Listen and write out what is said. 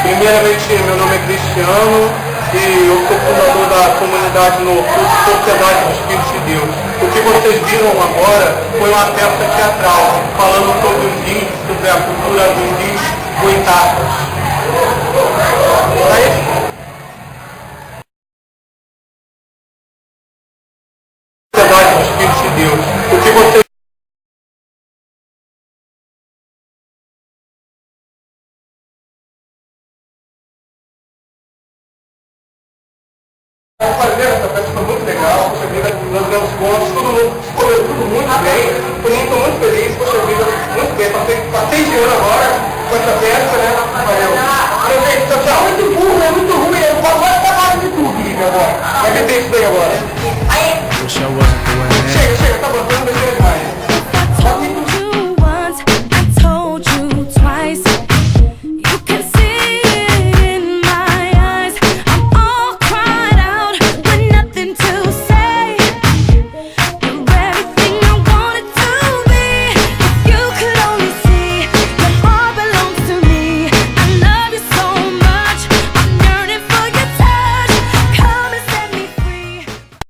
Primeiramente, meu nome é Cristiano e eu sou fundador da comunidade no curso Sociedade dos Filhos de Deus. O que vocês viram agora foi uma peça teatral falando sobre os índios, sobre a cultura dos índios boitatás. Sociedade dos Filhos de Deus. O que vocês fazer essa peça foi muito legal, poxa vida, nós demos pontos, tudo muito bem, por mim estou muito feliz, poxa vida, muito bem, passei de ano agora com essa peça, né? Valeu. Tchau, tchau. Muito burro, é muito ruim, eu não posso mais falar de tudo, agora. Vai meter isso daí agora.